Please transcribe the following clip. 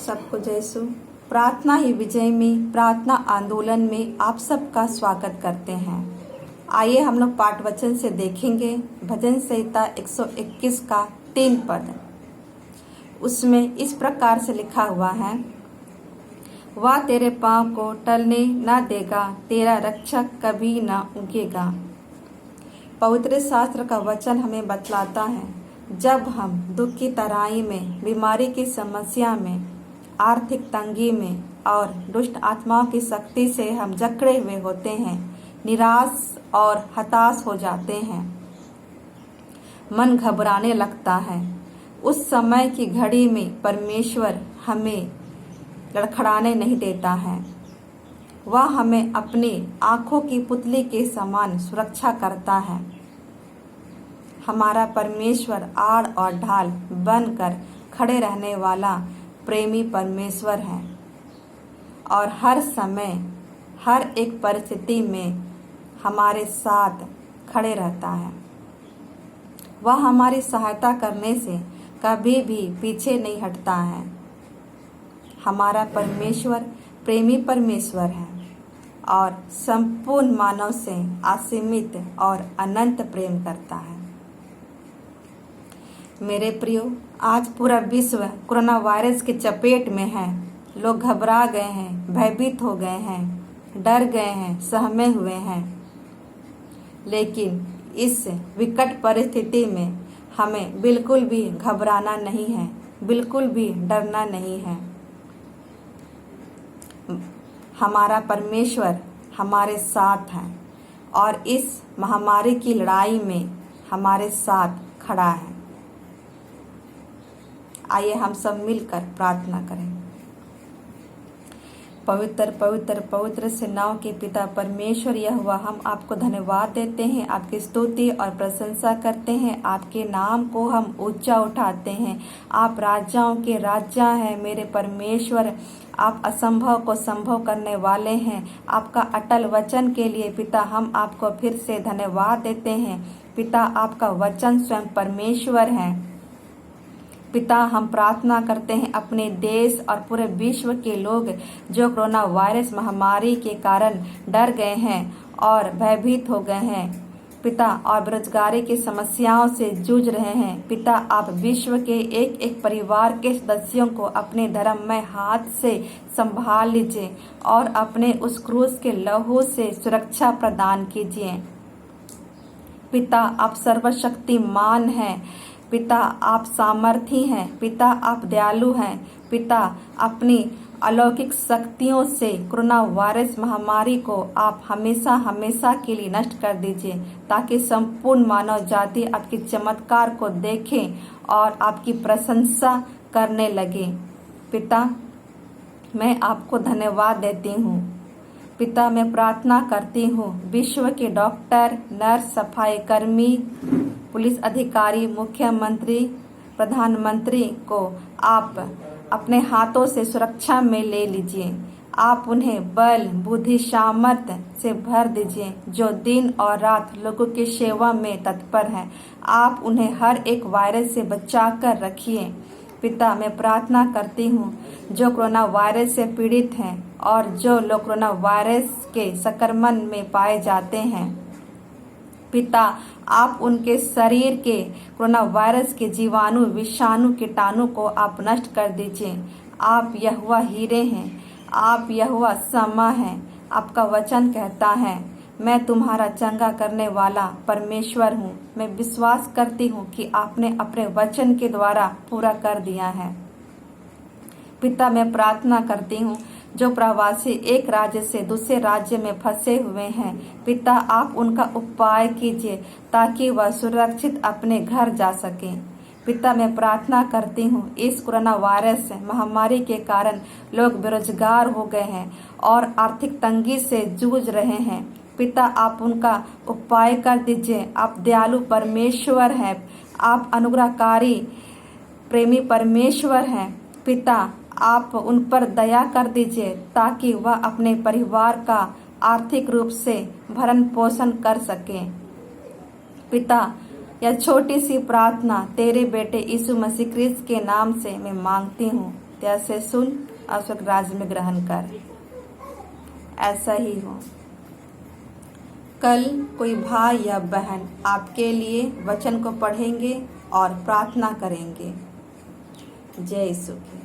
सबको जयसु। प्रार्थना ही विजय में प्रार्थना आंदोलन में आप सबका स्वागत करते हैं। आइए हम लोग पाठ वचन से देखेंगे भजन संहिता 121 का 3 पद। उसमें इस प्रकार से लिखा हुआ है, वह तेरे पांव को टलने न देगा, तेरा रक्षक कभी न उगेगा। पवित्र शास्त्र का वचन हमें बतलाता है, जब हम दुख की तराई में, बीमारी की समस्या में, आर्थिक तंगी में और दुष्ट आत्माओं की शक्ति से हम जकड़े हुए होते हैं, निराश और हताश हो जाते हैं, मन घबराने लगता है, उस समय की घड़ी में परमेश्वर हमें लड़खड़ाने नहीं देता है। वह हमें अपनी आंखों की पुतली के समान सुरक्षा करता है। हमारा परमेश्वर आड़ और ढाल बनकर खड़े रहने वाला प्रेमी परमेश्वर है और हर समय हर एक परिस्थिति में हमारे साथ खड़े रहता है। वह हमारी सहायता करने से कभी भी पीछे नहीं हटता है। हमारा परमेश्वर प्रेमी परमेश्वर है और संपूर्ण मानव से असीमित और अनंत प्रेम करता है। मेरे प्रियो, आज पूरा विश्व कोरोना वायरस के चपेट में है। लोग घबरा गए हैं, भयभीत हो गए हैं, डर गए हैं, सहमे हुए हैं। लेकिन इस विकट परिस्थिति में हमें बिल्कुल भी घबराना नहीं है, बिल्कुल भी डरना नहीं है। हमारा परमेश्वर हमारे साथ है और इस महामारी की लड़ाई में हमारे साथ खड़ा है। आइए हम सब मिलकर प्रार्थना करें। पवित्र पवित्र पवित्र सेनाओं के पिता परमेश्वर यहोवा, हम आपको धन्यवाद देते हैं, आपकी स्तुति और प्रशंसा करते हैं, आपके नाम को हम ऊंचा उठाते हैं। आप राजाओं के राजा हैं मेरे परमेश्वर। आप असंभव को संभव करने वाले हैं। आपका अटल वचन के लिए पिता हम आपको फिर से धन्यवाद देते हैं। पिता, आपका वचन स्वयं परमेश्वर है। पिता, हम प्रार्थना करते हैं अपने देश और पूरे विश्व के लोग जो कोरोना वायरस महामारी के कारण डर गए हैं और भयभीत हो गए हैं पिता, और बेरोजगारी की समस्याओं से जूझ रहे हैं पिता, आप विश्व के एक एक परिवार के सदस्यों को अपने धर्ममय हाथ से संभाल लीजिए और अपने उस क्रूस के लहू से सुरक्षा प्रदान कीजिए। पिता, आप सर्वशक्तिमान हैं। पिता, आप सामर्थी हैं। पिता, आप दयालु हैं। पिता, अपनी अलौकिक शक्तियों से कोरोना वायरस महामारी को आप हमेशा हमेशा के लिए नष्ट कर दीजिए, ताकि संपूर्ण मानव जाति आपके चमत्कार को देखे और आपकी प्रशंसा करने लगे। पिता, मैं आपको धन्यवाद देती हूँ। पिता, मैं प्रार्थना करती हूँ विश्व के डॉक्टर, नर्स, सफाई कर्मी, पुलिस अधिकारी, मुख्यमंत्री, प्रधानमंत्री को आप अपने हाथों से सुरक्षा में ले लीजिए। आप उन्हें बल, बुद्धि, सामर्थ्य से भर दीजिए जो दिन और रात लोगों की सेवा में तत्पर हैं। आप उन्हें हर एक वायरस से बचा कर रखिए। पिता, मैं प्रार्थना करती हूँ जो कोरोना वायरस से पीड़ित हैं और जो लोग कोरोना वायरस के संक्रमण में पाए जाते हैं पिता, आप उनके शरीर के कोरोना वायरस के जीवाणु, विषाणु, कीटाणु को आप नष्ट कर दीजिए। आप यहोवा हीरे हैं, आप यहोवा शम्मा हैं। आपका वचन कहता है, मैं तुम्हारा चंगा करने वाला परमेश्वर हूँ। मैं विश्वास करती हूँ कि आपने अपने वचन के द्वारा पूरा कर दिया है। पिता, मैं प्रार्थना करती हूँ जो प्रवासी एक राज्य से दूसरे राज्य में फंसे हुए हैं पिता, आप उनका उपाय कीजिए ताकि वह सुरक्षित अपने घर जा सकें। पिता, मैं प्रार्थना करती हूँ इस कोरोना वायरस महामारी के कारण लोग बेरोजगार हो गए हैं और आर्थिक तंगी से जूझ रहे हैं पिता, आप उनका उपाय कर दीजिए। आप दयालु परमेश्वर हैं, आप अनुग्रहकारी प्रेमी परमेश्वर हैं पिता, आप उन पर दया कर दीजिए ताकि वह अपने परिवार का आर्थिक रूप से भरण पोषण कर सकें। पिता, यह छोटी सी प्रार्थना तेरे बेटे यीशु मसीह क्रिस्त के नाम से मैं मांगती हूँ। त्याग से सुन और स्वर्ग राज में ग्रहण कर। ऐसा ही हो। कल कोई भाई या बहन आपके लिए वचन को पढ़ेंगे और प्रार्थना करेंगे। जय यीशु की।